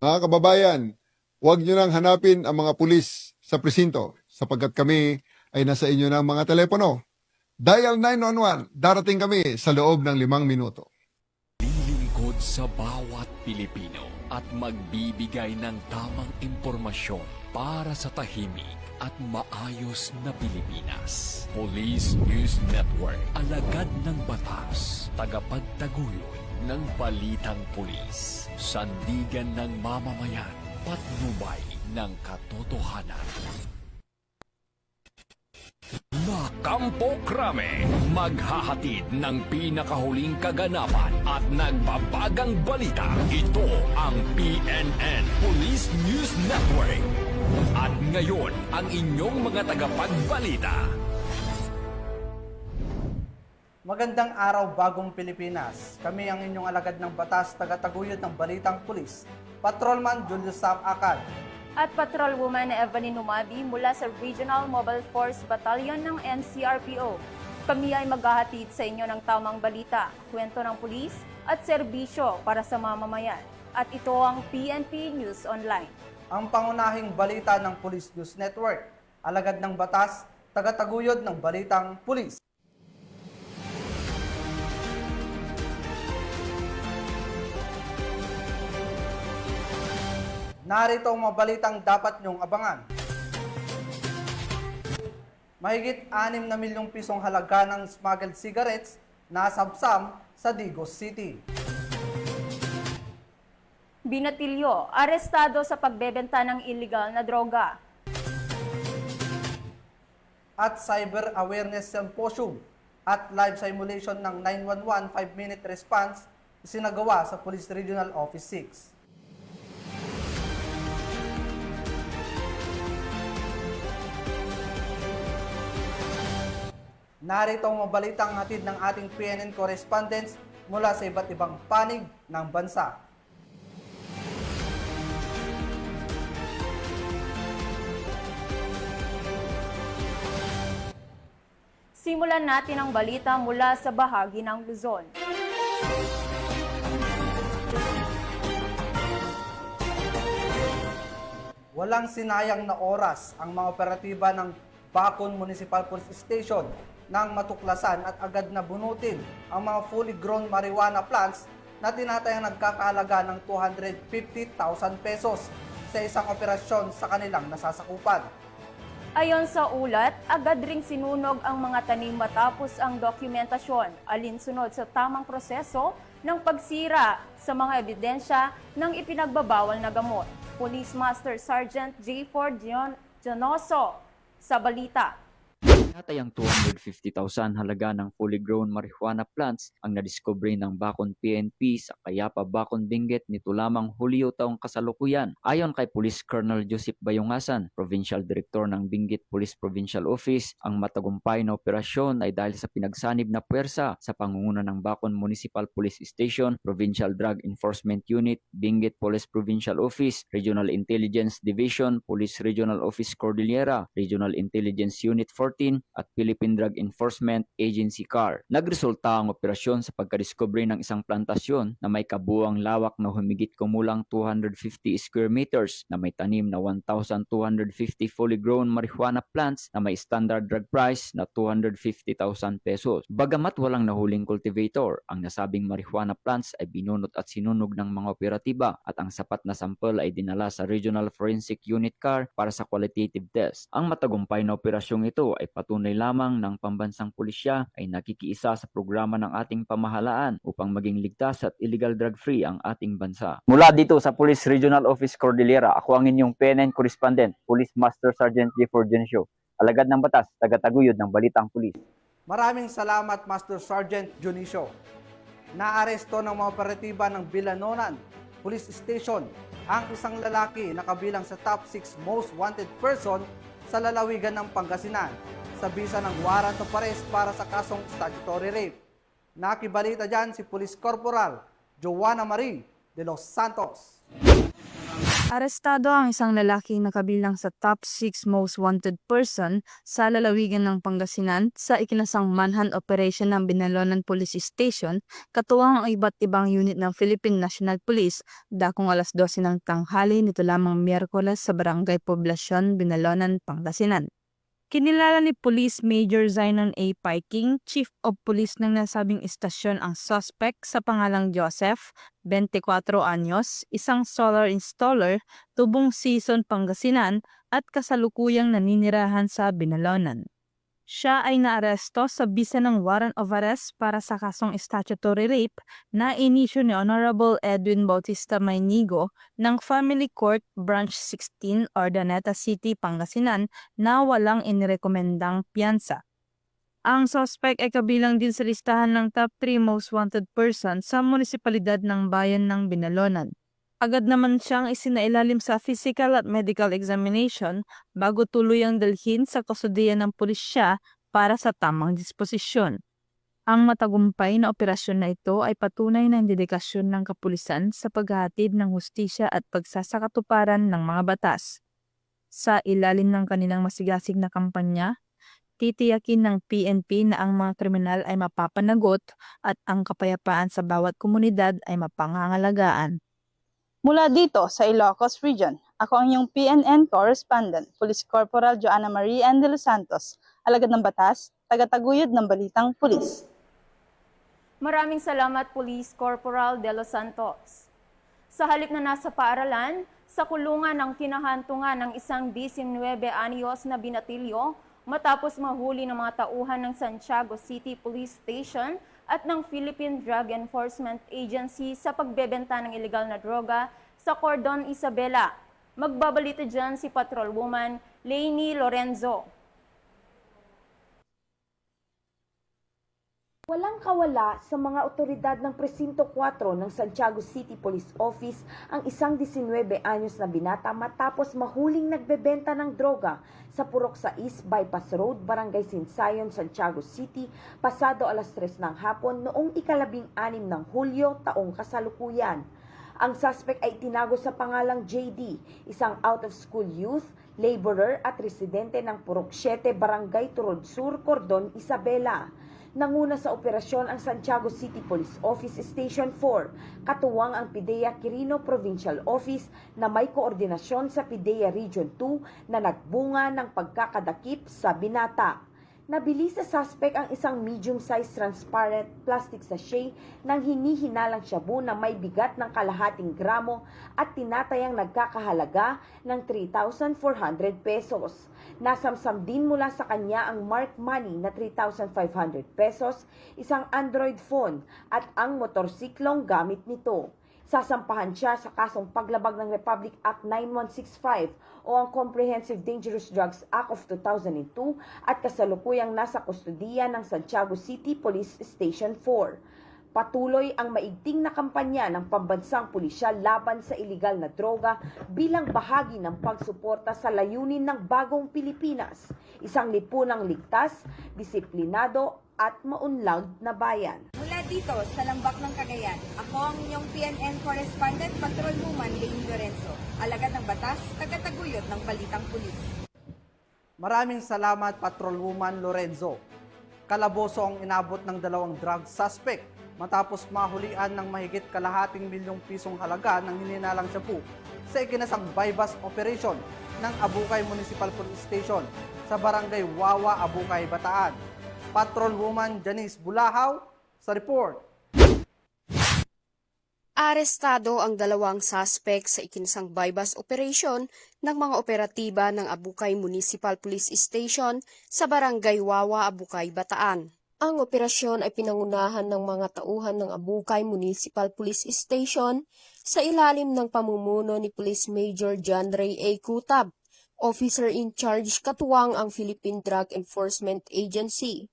Mga kababayan, huwag nyo nang hanapin ang mga pulis sa presinto sapagkat kami ay nasa inyo ng mga telepono. Dial 911, darating kami sa loob ng 5 minuto. Lilingkod sa bawat Pilipino at magbibigay ng tamang impormasyon para sa tahimik at maayos na Pilipinas. Police News Network, alagad ng batas, tagapagtaguyod ng balitang pulis, sandigan ng mamamayan, patnubay ng katotohanan. Kampo Krame, maghahatid ng pinakahuling kaganapan at nagbabagang balita. Ito ang PNN Police News Network. At ngayon, ang inyong mga tagapagbalita. Magandang araw, bagong Pilipinas. Kami ang inyong alagad ng batas, tagataguyod ng balitang pulis, Patrolman Julius Sam Acad. At Patrolwoman Evelyn Umabi mula sa Regional Mobile Force Battalion ng NCRPO. Kami ay maghahatid sa inyo ng tamang balita, kwento ng pulis at serbisyo para sa mamamayan. At ito ang PNP News Online. Ang pangunahing balita ng Police News Network, alagad ng batas, tagataguyod ng balitang pulis. Narito ang mga balitang dapat niyong abangan. Mahigit 6 na milyong pisong halaga ng smuggled cigarettes na sabsam sa Digos City. Binatilyo, arestado sa pagbebenta ng illegal na droga. At Cyber Awareness Symposium at live simulation ng 911 5-minute response isinagawa sa Police Regional Office 6. Narito ang mabalitang hatid ng ating PNN correspondents mula sa iba't ibang panig ng bansa. Simulan natin ang balita mula sa bahagi ng Luzon. Walang sinayang na oras ang mga operatiba ng Bacon Municipal Police Station nang matuklasan at agad na bunutin ang mga fully grown marijuana plants na tinatayang nagkakaalaga ng 250,000 pesos sa isang operasyon sa kanilang nasasakupan. Ayon sa ulat, agad ring sinunog ang mga tanim matapos ang dokumentasyon alinsunod sa tamang proseso ng pagsira sa mga ebidensya ng ipinagbabawal na gamot. Police Master Sergeant J4 Jonoso sa balita. Tinatayang 250,000 halaga ng fully grown marijuana plants ang nadiskubre ng Bacon PNP sa Kayapa, Bacon, Benguet nito lamang Hulyo taong kasalukuyan. Ayon kay Police Colonel Joseph Bayongasan, Provincial Director ng Benguet Police Provincial Office, ang matagumpay na operasyon ay dahil sa pinagsanib na puwersa sa pangunguna ng Bacon Municipal Police Station, Provincial Drug Enforcement Unit, Benguet Police Provincial Office, Regional Intelligence Division, Police Regional Office Cordillera, Regional Intelligence Unit 14, at Philippine Drug Enforcement Agency CAR. Nagresulta ang operasyon sa pagkadiskubre ng isang plantasyon na may kabuuang lawak na humigit kumulang 250 square meters na may tanim na 1,250 fully grown marijuana plants na may standard drug price na 250,000 pesos. Bagamat walang nahuling cultivator, ang nasabing marijuana plants ay binunot at sinunog ng mga operatiba at ang sapat na sample ay dinala sa Regional Forensic Unit CAR para sa qualitative test. Ang matagumpay na operasyong ito ay patunay lamang ng pambansang pulisya ay nakikiisa sa programa ng ating pamahalaan upang maging ligtas at illegal drug-free ang ating bansa. Mula dito sa Police Regional Office Cordillera, ako ang inyong PNN correspondent, Police Master Sergeant J4 Jonoso, alagad ng batas, tagataguyod ng balitang pulis. Maraming salamat, Master Sergeant Junicio. Naaresto ng mga operatiba ng Bilanonan Police Station ang isang lalaki na kabilang sa top 6 most wanted person sa lalawigan ng Pangasinan sa bisa ng warrant of arrest para sa kasong statutory rape. Nakibalita dyan si Police Corporal Joanna Marie de los Santos. Arestado ang isang lalaking nakabilang sa top 6 most wanted person sa lalawigan ng Pangasinan sa ikinasang manhunt operation ng Binalonan Police Station, katuwang ang iba't ibang unit ng Philippine National Police dakong alas 12 ng tanghali nito lamang Miyerkules sa Barangay Poblacion, Binalonan, Pangasinan. Kinilala ni Police Major Zainon A. Piking, Chief of Police ng nasabing istasyon ang suspect sa pangalang Joseph, 24 anyos, isang solar installer, Tubong Season, Pangasinan at kasalukuyang naninirahan sa Binalonan. Siya ay naaresto sa bisa ng warrant of arrest para sa kasong statutory rape na inisyu ni Honorable Edwin Bautista Maynigo ng Family Court Branch 16 Ordaneta City, Pangasinan na walang inirekomendang piyansa. Ang suspect ay kabilang din sa listahan ng top 3 most wanted person sa munisipalidad ng bayan ng Binalonan. Agad naman siyang isinailalim sa physical at medical examination bago tuluyang dalhin sa kustodiya ng pulisya para sa tamang disposisyon. Ang matagumpay na operasyon na ito ay patunay ng dedikasyon ng kapulisan sa paghahatid ng hustisya at pagsasakatuparan ng mga batas. Sa ilalim ng kanilang masigasig na kampanya, titiyakin ng PNP na ang mga kriminal ay mapapanagot at ang kapayapaan sa bawat komunidad ay mapangangalagaan. Mula dito sa Ilocos Region, ako ang iyong PNN Correspondent, Police Corporal Joanna Marie N. De Los Santos, alagad ng batas, tagataguyod ng Balitang Pulis. Maraming salamat, Police Corporal De Los Santos. Sa halip na nasa paaralan, sa kulungan ng kinahantungan ng isang 19 anyos na binatilyo matapos mahuli ng mga tauhan ng Santiago City Police Station at ng Philippine Drug Enforcement Agency sa pagbebenta ng ilegal na droga sa Cordon Isabela. Magbabalita dyan si Patrolwoman Lainey Lorenzo. Walang kawala sa mga otoridad ng Presinto 4 ng Santiago City Police Office ang isang 19 anyos na binata matapos mahuling nagbebenta ng droga sa Purok sa East Bypass Road, Barangay Sinsayon, Santiago City, pasado alas 3 ng hapon noong ika-16 ng Hulyo taong kasalukuyan. Ang suspect ay tinago sa pangalang JD, isang out-of-school youth, laborer at residente ng Purok 7, Barangay Turod Sur, Cordon Isabela. Nanguna sa operasyon ang Santiago City Police Office Station 4, katuwang ang PIDEA Quirino Provincial Office na may koordinasyon sa PIDEA Region 2 na nagbunga ng pagkakadakip sa binata. Nabili sa suspect ang isang medium-sized transparent plastic sachet ng hinihinalang shabu na may bigat ng kalahating gramo at tinatayang nagkakahalaga ng 3,400 pesos. Nasamsam din mula sa kanya ang marked money na 3,500 pesos, isang Android phone at ang motorsiklong gamit nito. Sasampahan siya sa kasong paglabag ng Republic Act 9165 o ang Comprehensive Dangerous Drugs Act of 2002 at kasalukuyang nasa kustodiya ng Santiago City Police Station 4. Patuloy ang maigting na kampanya ng pambansang pulisya laban sa iligal na droga bilang bahagi ng pagsuporta sa layunin ng bagong Pilipinas, isang lipunang ligtas, disiplinado at maunlad na bayan. Mula dito sa Lambak ng Cagayan, ako ang inyong PNN Correspondent Patrolwoman Lainey Lorenzo, alagad ng batas, tagataguyod ng Balitang Pulis. Maraming salamat, Patrolwoman Lorenzo. Kalaboso ang inabot ng 2 drug suspect matapos mahulian ng mahigit kalahating milyong pisong halaga ng hininalang shabu sa ikinasang bypass operation ng Abukay Municipal Police Station sa Barangay Wawa, Abukay, Bataan. Patrolwoman Janice Bulahaw sa report. Arestado ang 2 suspect sa ikinsang bypass operation ng mga operatiba ng Abukay Municipal Police Station sa Barangay Wawa, Abukay, Bataan. Ang operasyon ay pinangunahan ng mga tauhan ng Abukay Municipal Police Station sa ilalim ng pamumuno ni Police Major John Ray A. Kutab, Officer in Charge katuwang ang Philippine Drug Enforcement Agency.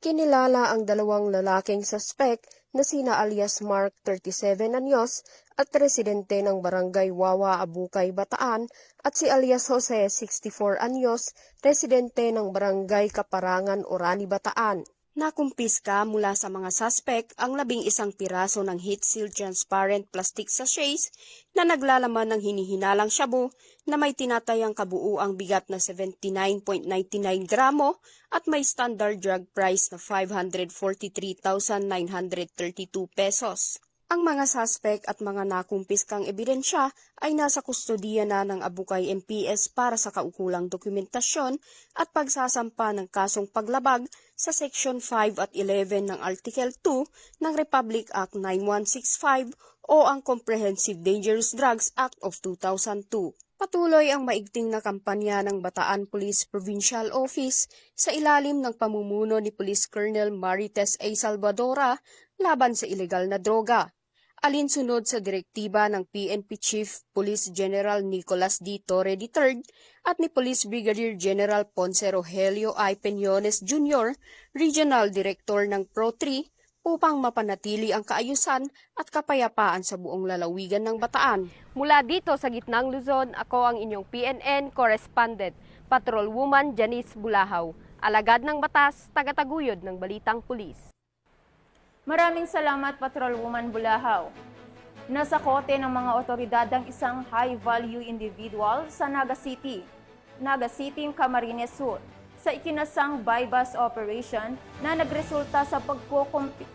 Kinilala ang 2 lalaking suspect na sina alias Mark 37 anyos at residente ng Barangay Wawa, Abukay, Bataan at si alias Jose 64 anyos, residente ng Barangay Kaparangan, Orani, Bataan. Nakumpiska mula sa mga suspect ang 11 piraso ng heat seal transparent plastic sachets na naglalaman ng hinihinalang shabu na may tinatayang kabuuang bigat na 79.99 gramo at may standard drug price na 543,932 pesos. Ang mga suspect at mga nakumpiskang ebidensya ay nasa kustodiya na ng Abukay MPS para sa kaukulang dokumentasyon at pagsasampa ng kasong paglabag sa Section 5 at 11 ng Article 2 ng Republic Act 9165 o ang Comprehensive Dangerous Drugs Act of 2002. Patuloy ang maigting na kampanya ng Bataan Police Provincial Office sa ilalim ng pamumuno ni Police Colonel Marites A. Salvadora laban sa ilegal na droga. Alinsunod sa direktiba ng PNP Chief Police General Nicolas D. Torre III at ni Police Brigadier General Ponce Rogelio I. Peñones Jr., Regional Director ng Pro-3, upang mapanatili ang kaayusan at kapayapaan sa buong lalawigan ng Bataan. Mula dito sa gitnang Luzon, ako ang inyong PNN correspondent, Patrolwoman Janice Bulahaw, alagad ng batas, tagataguyod ng Balitang Pulis. Maraming salamat, Patrolwoman Bulahaw. Nasa kote ng mga otoridad ang isang high-value individual sa Naga City, Camarines Sur, sa ikinasang buy-bust operation na nagresulta sa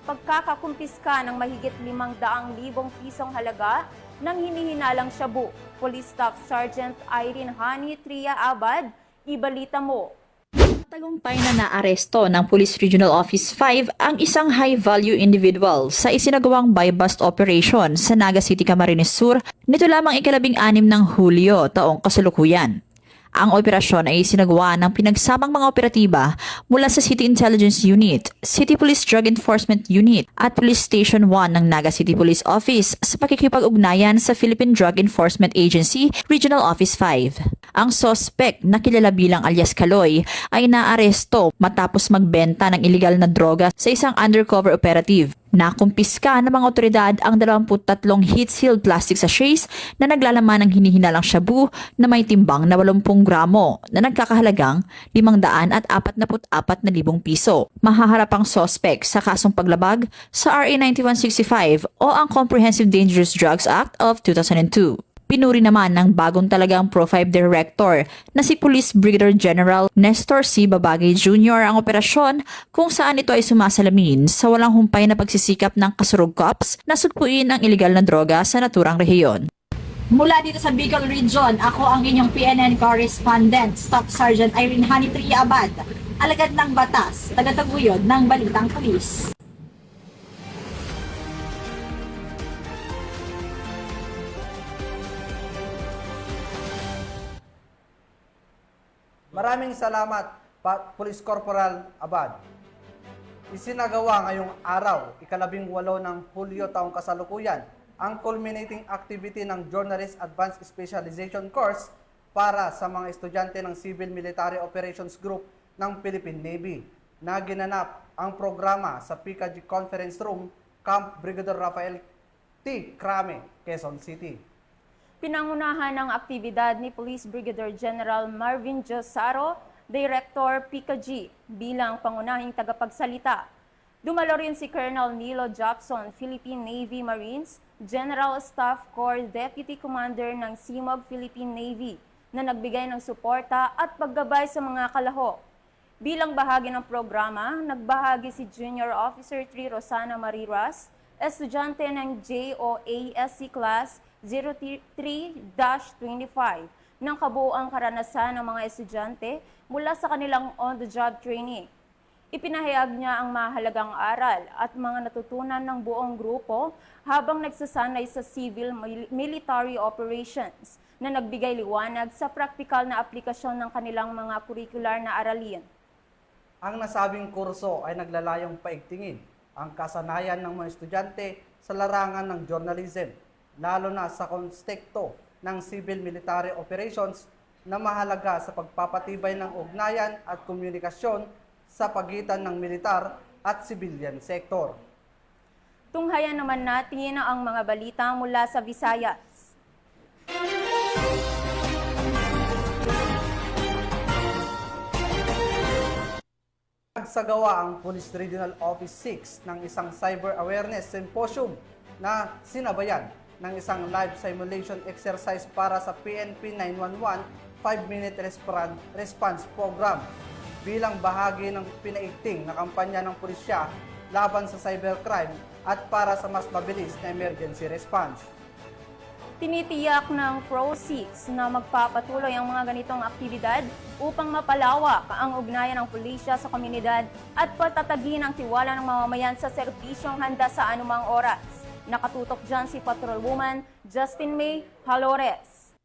pagkakakumpiska ng mahigit 500,000 pisong halaga ng hinihinalang shabu. Police Staff Sergeant Irene Hani Tria Abad, ibalita mo. Tagumpay na naaresto ng Police Regional Office 5 ang isang high-value individual sa isinagawang buy-bust operation sa Naga City, Camarines Sur nito lamang ika-16 ng Hulyo taong kasalukuyan. Ang operasyon ay isinagawa ng pinagsamang mga operatiba mula sa City Intelligence Unit, City Police Drug Enforcement Unit at Police Station 1 ng Naga City Police Office sa pakikipag-ugnayan sa Philippine Drug Enforcement Agency Regional Office 5. Ang suspect na kilala bilang alias Kaloy ay naaresto matapos magbenta ng iligal na droga sa isang undercover operative. Nakumpiska ng mga otoridad ang 23 heat-sealed plastic sachets na naglalaman ng hinihinalang shabu na may timbang na 80 gramo na nagkakahalagang 544,000 piso. Mahaharap ang suspect sa kasong paglabag sa RA 9165 o ang Comprehensive Dangerous Drugs Act of 2002. Pinuri naman ng bagong talagang Pro-5 Director na si Police Brigadier General Nestor C. Babagay Jr. ang operasyon kung saan ito ay sumasalamin sa walang humpay na pagsisikap ng kasurug cops na sugpuin ang iligal na droga sa naturang rehiyon. Mula dito sa Bicol Region, ako ang inyong PNN correspondent, Staff Sergeant Irene Hani Tria Abad, alagad ng batas, tagataguyod ng Balitang Pulis. Maraming salamat, Police Corporal Abad. Isinagawa ngayong araw, ika-18 ng Hulyo taong kasalukuyan, ang culminating activity ng Journalist Advanced Specialization Course para sa mga estudyante ng Civil Military Operations Group ng Philippine Navy na ginanap ang programa sa PKG Conference Room, Camp Brigadier Rafael T. Crame, Quezon City. Pinangunahan ng aktibidad ni Police Brigadier General Marvin Josaro, Director PKG, bilang pangunahing tagapagsalita. Dumalo rin si Colonel Nilo Jackson, Philippine Navy Marines, General Staff Corps Deputy Commander ng CMOG Philippine Navy, na nagbigay ng suporta at paggabay sa mga kalahok. Bilang bahagi ng programa, nagbahagi si Junior Officer 3 Rosana Mariras, estudyante ng JOASC Class 03-25 ng kabuuang karanasan ng mga estudyante mula sa kanilang on-the-job training. Ipinahayag niya ang mahalagang aral at mga natutunan ng buong grupo habang nagsasanay sa civil military operations na nagbigay liwanag sa praktikal na aplikasyon ng kanilang mga curricular na aralin. Ang nasabing kurso ay naglalayong paigtingin ang kasanayan ng mga estudyante sa larangan ng journalism, lalo na sa konteksto ng civil military operations na mahalaga sa pagpapatibay ng ugnayan at komunikasyon sa pagitan ng militar at civilian sector. Tunghayan naman natin ang mga balita mula sa Visayas. nagsagawa ang Police Regional Office 6 ng isang cyber awareness symposium na sinabayan ng isang live simulation exercise para sa PNP 911 5-minute response program bilang bahagi ng pinaigting na kampanya ng pulisya laban sa cybercrime at para sa mas mabilis na emergency response. Tinitiyak ng Pro-6 na magpapatuloy ang mga ganitong aktibidad upang mapalawak ang ugnayan ng pulisya sa komunidad at patatagin ang tiwala ng mamamayan sa serbisyong handa sa anumang oras. Nakatutok dyan si Patrolwoman Justin May Halores.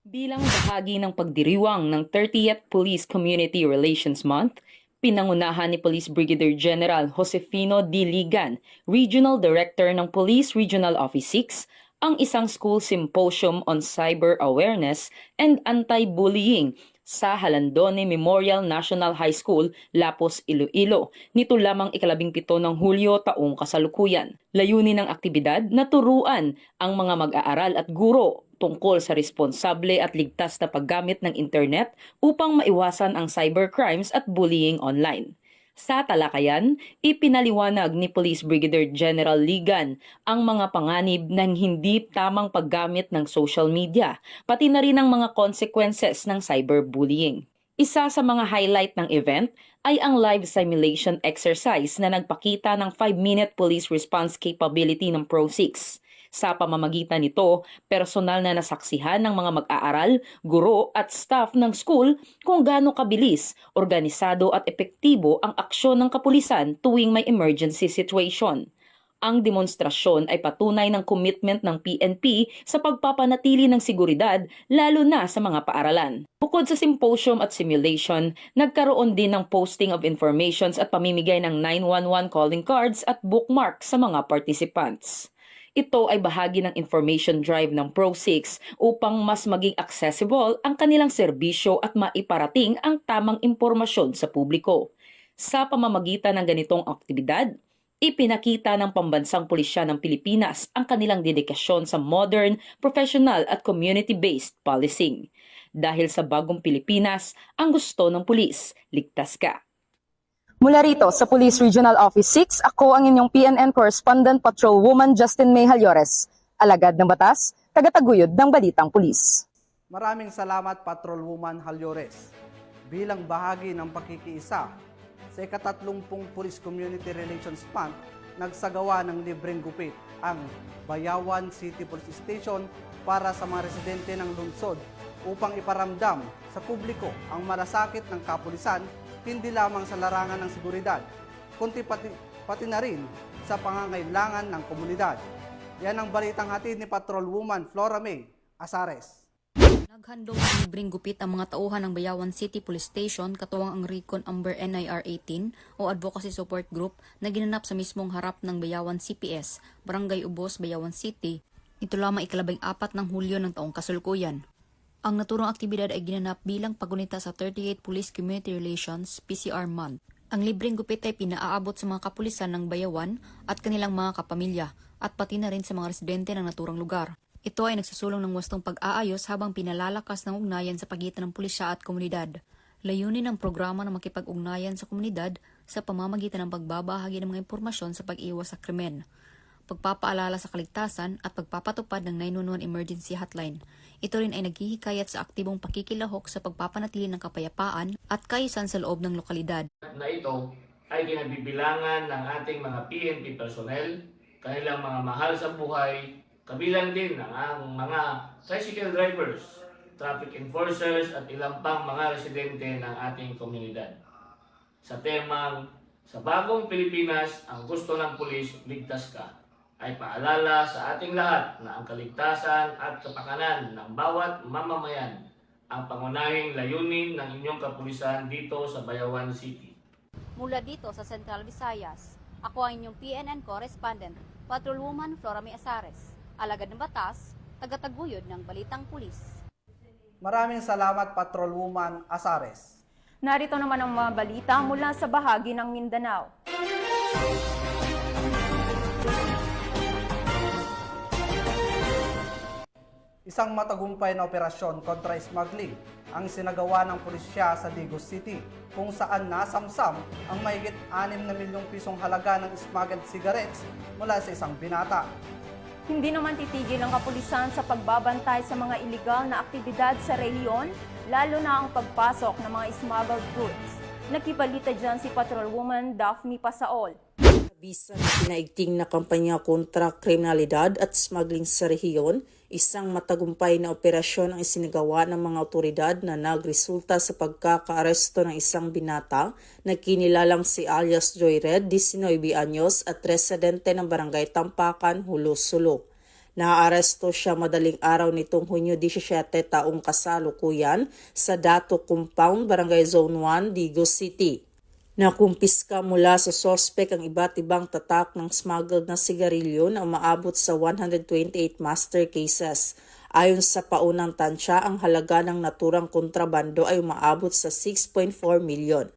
Bilang bahagi ng pagdiriwang ng 30th Police Community Relations Month, pinangunahan ni Police Brigadier General Josefino D. Ligan, Regional Director ng Police Regional Office 6, ang isang school symposium on cyber awareness and anti-bullying sa Halandone Memorial National High School, Lapos, Iloilo, nito lamang 17 ng Hulyo taong kasalukuyan. Layunin ng aktibidad na turuan ang mga mag-aaral at guro tungkol sa responsable at ligtas na paggamit ng internet upang maiwasan ang cybercrimes at bullying online. Sa talakayan, ipinaliwanag ni Police Brigadier General Ligan ang mga panganib ng hindi tamang paggamit ng social media, pati na rin ang mga consequences ng cyberbullying. Isa sa mga highlight ng event ay ang live simulation exercise na nagpakita ng 5-minute police response capability ng Pro-6. Sa pamamagitan nito, personal na nasaksihan ng mga mag-aaral, guro at staff ng school kung gaano kabilis, organisado at epektibo ang aksyon ng kapulisan tuwing may emergency situation. Ang demonstrasyon ay patunay ng commitment ng PNP sa pagpapanatili ng seguridad lalo na sa mga paaralan. Bukod sa symposium at simulation, nagkaroon din ng posting of informations at pamimigay ng 911 calling cards at bookmark sa mga participants. Ito ay bahagi ng information drive ng Pro-6 upang mas maging accessible ang kanilang serbisyo at maiparating ang tamang impormasyon sa publiko. Sa pamamagitan ng ganitong aktibidad, ipinakita ng Pambansang Pulisya ng Pilipinas ang kanilang dedikasyon sa modern, professional at community-based policing. Dahil sa bagong Pilipinas, ang gusto ng pulis, ligtas ka. Mula rito sa Police Regional Office 6, ako ang inyong PNN Correspondent Patrolwoman Justin May Halores. Alagad ng batas, tagataguyod ng Balitang Pulis. Maraming salamat Patrolwoman Halores. Bilang bahagi ng pakikiisa sa ika-30 Police Community Relations Month, nagsagawa ng libreng gupit ang Bayawan City Police Station para sa mga residente ng lungsod upang iparamdam sa publiko ang malasakit ng kapulisan hindi lamang sa larangan ng seguridad, kundi pati na rin sa pangangailangan ng komunidad. Yan ang balitang hatid ni Patrolwoman Flora May Asares. Naghandog ng libreng gupit ang mga tauhan ng Bayawan City Police Station katuwang ang Recon Amber NIR 18 o Advocacy Support Group na ginanap sa mismong harap ng Bayawan CPS, Barangay Ubos, Bayawan City. Ito lamang 14 ng Hulyo ng taong kasalukuyan. Ang naturang aktibidad ay ginanap bilang pagunita sa 38 Police Community Relations PCR Month. Ang libreng gupit ay pinaaabot sa mga kapulisan ng Bayawan at kanilang mga kapamilya at pati na rin sa mga residente ng naturang lugar. Ito ay nagsusulong ng wastong pag-aayos habang pinalalakas ng ugnayan sa pagitan ng pulisya at komunidad. Layunin ng programa na makipag-ugnayan sa komunidad sa pamamagitan ng pagbabahagi ng mga impormasyon sa pag-iwas sa krimen, pagpapaalala sa kaligtasan at pagpapatupad ng 911 emergency hotline. Ito rin ay naghihikayat sa aktibong pakikilahok sa pagpapanatili ng kapayapaan at kaayusan sa loob ng lokalidad. Na ito ay kinabibilangan ng ating mga PNP personnel, kanilang mga mahal sa buhay, kabilang din ang mga tricycle drivers, traffic enforcers at ilang pang mga residente ng ating komunidad. Sa temang, sa bagong Pilipinas, ang gusto ng pulis, ligtas ka, ay paalala sa ating lahat na ang kaligtasan at kapakanan ng bawat mamamayan ang pangunahing layunin ng inyong kapulisan dito sa Bayawan City. Mula dito sa Central Visayas, ako ang inyong PNN Correspondent, Patrolwoman Flora May Asares. Alagad ng batas, tagataguyod ng Balitang Pulis. Maraming salamat Patrolwoman Asares. Narito naman ang mga balita mula sa bahagi ng Mindanao. Isang matagumpay na operasyon kontra smuggling ang sinagawa ng pulisya sa Digos City, kung saan nasamsam ang mahigit 6 na milyong pisong halaga ng smuggled cigarettes mula sa isang binata. Hindi naman titigil ang kapulisan sa pagbabantay sa mga iligal na aktibidad sa rehiyon, lalo na ang pagpasok ng mga smuggled goods. Nakibalita dyan si Patrolwoman Daphne Pasaol. Bisa ng pinaigting na kampanya kontra kriminalidad at smuggling sa rehiyon, isang matagumpay na operasyon ang isinagawa ng mga otoridad na nagresulta sa pagkakaaresto ng isang binata na kinilalang si alias Joy Red, 19 anyos at residente ng barangay Tampakan, Hulo-Sulo. Naaresto siya madaling araw nitong Hunyo 17 taong kasalukuyan sa Dato Compound, Barangay Zone 1, Digos City. Nakumpiska mula sa sospek ang iba't ibang tatak ng smuggled na sigarilyo na umaabot sa 128 master cases. Ayon sa paunang tansya, ang halaga ng naturang kontrabando ay umaabot sa 6.4 milyon.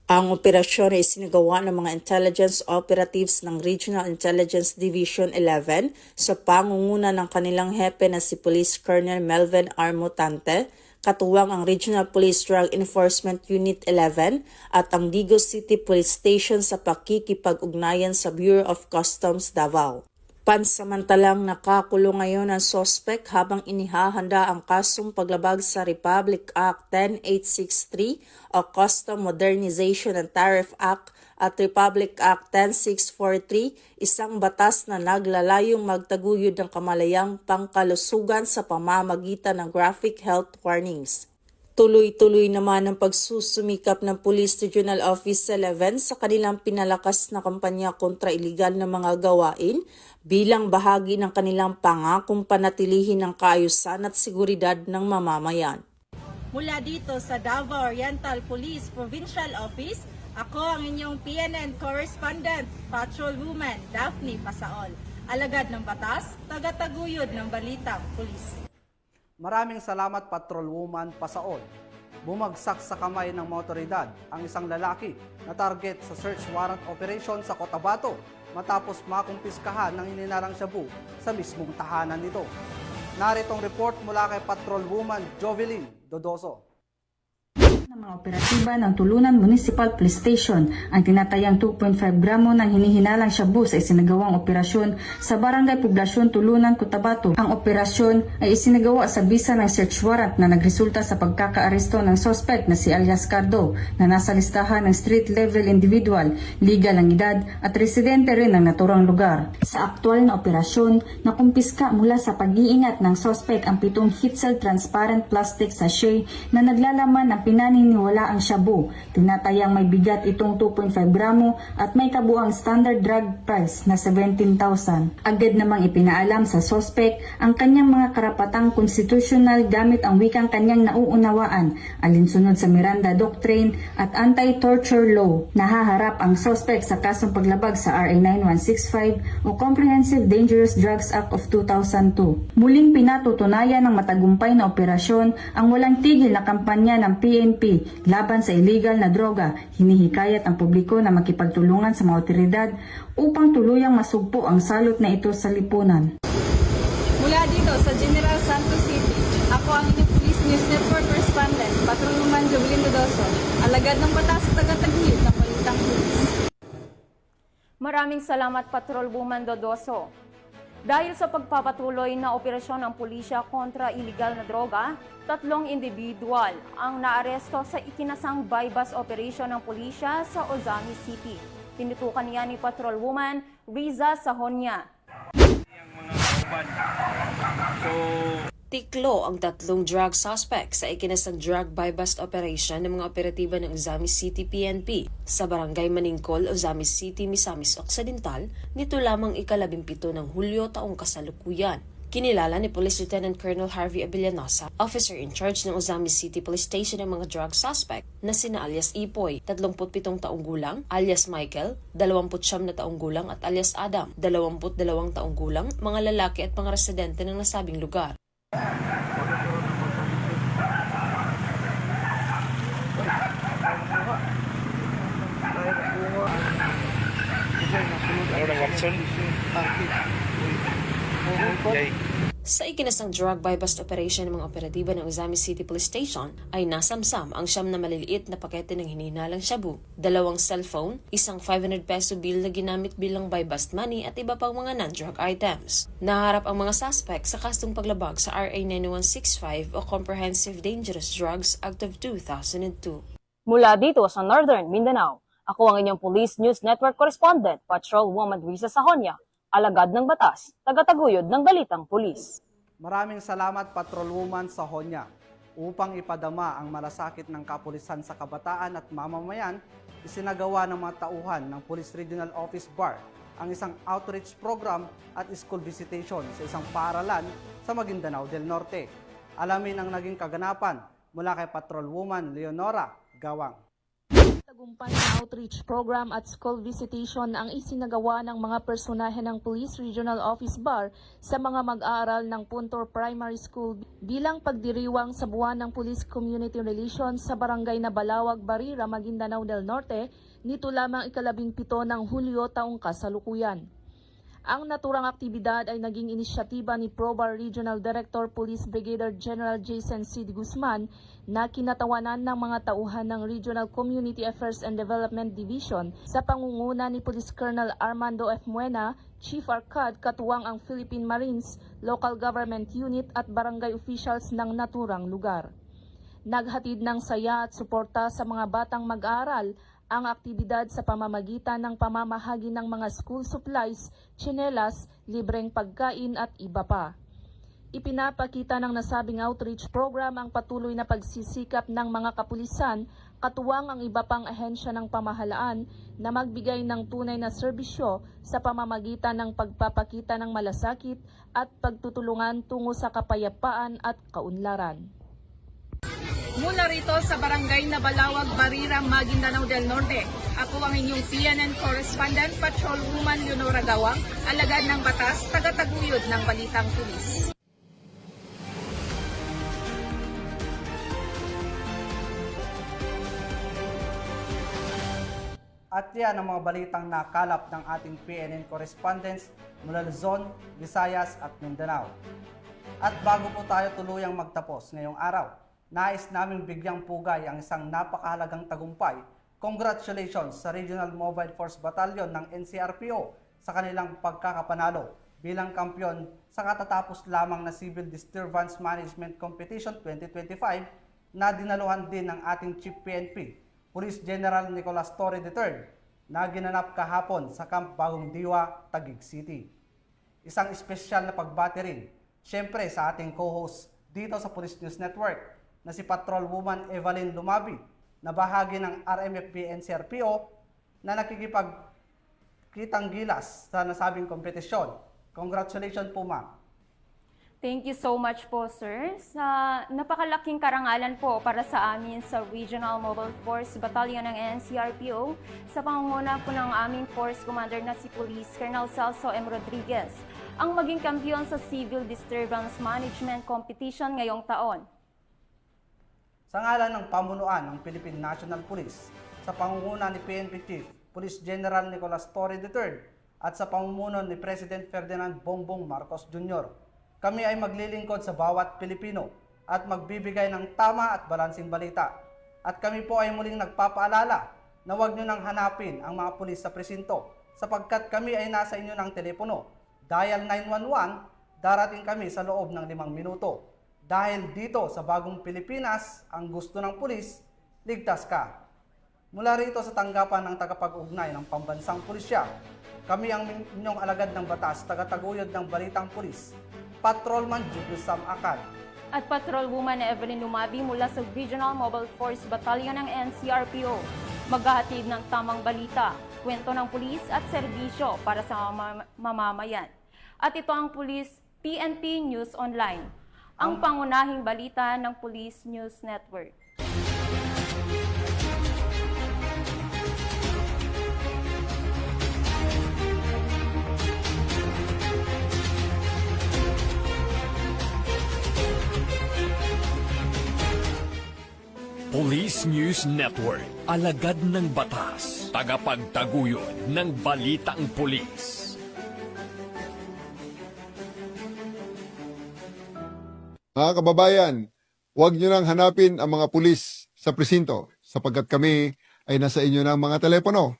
Ang operasyon ay isinagawa ng mga intelligence operatives ng Regional Intelligence Division 11 sa pangunguna ng kanilang hepe na si Police Colonel Melvin R. Mutante, katuwang ang Regional Police Drug Enforcement Unit 11 at ang Digos City Police Station sa pakikipag-ugnayan sa Bureau of Customs Davao. Pansamantalang nakakulong ngayon ang sospek habang inihahanda ang kasong paglabag sa Republic Act 10863 o Custom Modernization and Tariff Act at Republic Act 10643, isang batas na naglalayong magtaguyod ng kamalayang pangkalusugan sa pamamagitan ng graphic health warnings. Tuloy-tuloy naman ang pagsusumikap ng Police Regional Office 11 sa kanilang pinalakas na kampanya kontra iligal na mga gawain bilang bahagi ng kanilang pangakong panatilihin ng kaayusan at seguridad ng mamamayan. Mula dito sa Davao Oriental Police Provincial Office, ako ang inyong PNN Correspondent, Patrolwoman Daphne Pasaol. Alagad ng batas, tagataguyod ng balitang pulis. Maraming salamat Patrolwoman Pasaol. Bumagsak sa kamay ng mga otoridad ang isang lalaki na target sa search warrant operation sa Cotabato matapos makumpiskahan ng ininarang shabu sa mismong tahanan nito. Naritong report mula kay Patrolwoman Jovelyn Dodoso. Ng mga operatiba ng Tulunan Municipal Police Station ang tinatayang 2.5 gramo ng hinihinalang shabu sa isinagawang operasyon sa Barangay Poblasyon Tulunan, Cotabato. Ang operasyon ay isinagawa sa bisa ng search warrant na nagresulta sa pagkakaaresto ng suspect na si alias Cardo na nasa listahan ng street level individual, legal ang edad at residente rin ng naturang lugar. Sa aktual na operasyon, nakumpiska mula sa pag-iingat ng suspect ang 7 heat-sealed transparent plastic sachet na naglalaman ng pinaniniwala ang shabu. Tinatayang may bigat itong 2.5 gramo at may kabuang standard drug price na 17,000. Agad namang ipinaalam sa suspect ang kanyang mga karapatang konstitusyonal gamit ang wikang kanyang nauunawaan alinsunod sa Miranda Doctrine at Anti-Torture Law. Nahaharap ang suspect sa kasong paglabag sa RA 9165 o Comprehensive Dangerous Drugs Act of 2002. Muling pinatutunayan ng matagumpay na operasyon ang walang tigil na kampanya ng PNP laban sa illegal na droga. Hinihikayat ang publiko na makipagtulungan sa mga otoridad upang tuluyang masugpo ang salot na ito sa lipunan. Mula dito sa General Santos City, ako ang inyong Police News Network Correspondent, Patrolwoman Jovelyn Dodoso. Alagad ng batas, tagataguyod ng balitang pulis. Maraming salamat Patrolwoman Dodoso. Dahil sa pagpapatuloy na operasyon ng pulisya kontra iligal na droga, 3 individual ang naaresto sa ikinasang bypass operation ng pulisya sa Ozami City. Tinutukan niya ni Patrolwoman Riza Sahonia. Tiklo ang 3 drug suspects sa ikinasang drug buy-bust operation ng mga operatiba ng Ozamis City PNP sa Barangay Maningkol, Ozamis City, Misamis Occidental nito lamang ika-17 ng Hulyo taong kasalukuyan. Kinilala ni Police Lieutenant Colonel Harvey Abellanosa, officer in charge ng Ozamis City Police Station ng mga drug suspect na sina alias Ipoy, 37 taong gulang, alias Michael, 29 na taong gulang at alias Adam, 22 taong gulang, mga lalaki at mga residente ng nasabing lugar. Sa ikinasang drug buy-bust operation ng mga operatiba ng Ozami City Police Station ay nasamsam ang 9 na maliliit na pakete ng hinihinalang shabu, 2 cellphone, isang 500 peso bill na ginamit bilang buy-bust money at iba pang mga non-drug items. Naharap ang mga suspect sa kastong paglabag sa RA 9165 o Comprehensive Dangerous Drugs Act of 2002. Mula dito sa Northern Mindanao, ako ang inyong Police News Network Correspondent, Patrolwoman Risa Sahonia, alagad ng batas, tagataguyod ng balitang pulis. Maraming salamat Patrolwoman Sahonia. Upang ipadama ang malasakit ng kapulisan sa kabataan at mamamayan, isinagawa ng mga tauhan ng Police Regional Office BAR ang isang outreach program at school visitation sa isang paaralan sa Maguindanao del Norte. Alamin ang naging kaganapan mula kay Patrolwoman Leonora Gawang. Tagumpay na outreach program at school visitation ang isinagawa ng mga personahe ng Police Regional Office BAR sa mga mag-aaral ng Puntor Primary School bilang pagdiriwang sa buwan ng Police Community Relations sa barangay na Balawag, Barira, Maguindanao del Norte nito lamang 17 ng Hulyo taong kasalukuyan. Ang naturang aktibidad ay naging inisyatiba ni ProBAR Regional Director Police Brigadier General Jason C. Guzman na kinatawanan ng mga tauhan ng Regional Community Affairs and Development Division sa pangunguna ni Police Colonel Armando F. Muena, Chief Arcad, katuwang ang Philippine Marines, Local Government Unit at barangay officials ng naturang lugar. Naghatid ng saya at suporta sa mga batang mag-aaral ang aktibidad sa pamamagitan ng pamamahagi ng mga school supplies, tsinelas, libreng pagkain at iba pa. Ipinapakita ng nasabing outreach program ang patuloy na pagsisikap ng mga kapulisan, katuwang ang iba pang ahensya ng pamahalaan na magbigay ng tunay na serbisyo sa pamamagitan ng pagpapakita ng malasakit at pagtutulungan tungo sa kapayapaan at kaunlaran. Mula rito sa barangay na Balawag, Barira, Maguindanao del Norte, ako ang inyong PNN Correspondent, Patrolwoman Leonora Gawang, alagad ng batas, tagataguyod ng balitang pulis. At yan ang mga balitang nakalap ng ating PNN correspondents mula Luzon, Visayas at Mindanao. At bago po tayo tuluyang magtapos ngayong araw, nais naming bigyang pugay ang isang napakahalagang tagumpay. Congratulations sa Regional Mobile Force Battalion ng NCRPO sa kanilang pagkakapanalo bilang kampyon sa katatapos lamang na Civil Disturbance Management Competition 2025 na dinaluhan din ng ating Chief PNP, Police General Nicolas Torre III, na ginanap kahapon sa Camp Bagong Diwa, Taguig City. Isang espesyal na pagbati rin, syempre sa ating co-host dito sa Police News Network, na si Patrolwoman Evelyn Lumabi, na bahagi ng RMFP NCRPO na nakikipagkitang gilas sa nasabing kompetisyon. Congratulations po, ma'am. Thank you so much po, sir, sa napakalaking karangalan po para sa amin sa Regional Mobile Force Battalion ng NCRPO sa pangunguna po ng aming Force Commander na si Police Colonel Celso M. Rodriguez, ang maging kampiyon sa Civil Disturbance Management Competition ngayong taon. Sa ngalan ng pamunuan ng Philippine National Police, sa pangunguna ni PNP Chief Police General Nicolas Torre III at sa pamumuno ni President Ferdinand Bongbong Marcos Jr., kami ay maglilingkod sa bawat Pilipino at magbibigay ng tama at balansing balita. At kami po ay muling nagpapaalala na huwag nyo nang hanapin ang mga pulis sa presinto sapagkat kami ay nasa inyo ng telepono. Dial 911, darating kami sa loob ng 5 minuto. Dahil dito sa bagong Pilipinas, ang gusto ng pulis, ligtas ka. Mula rito sa tanggapan ng tagapag-ugnay ng pambansang pulisya, kami ang inyong alagad ng batas, tagataguyod ng balitang pulis, Patrolman Julius Sam Akad. At Patrolwoman Evelyn Lumabi mula sa Regional Mobile Force Battalion ng NCRPO. Maghahatid ng tamang balita, kwento ng pulis at serbisyo para sa mamamayan. At ito ang Police PNP News Online, ang pangunahing balita ng Police News Network. Police News Network, alagad ng batas, tagapagtaguyod ng balitang pulis. Mga kababayan, huwag nyo nang hanapin ang mga pulis sa presinto sapagkat kami ay nasa inyo ng mga telepono.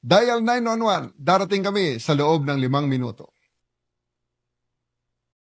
Dial 911, darating kami sa loob ng 5 minuto.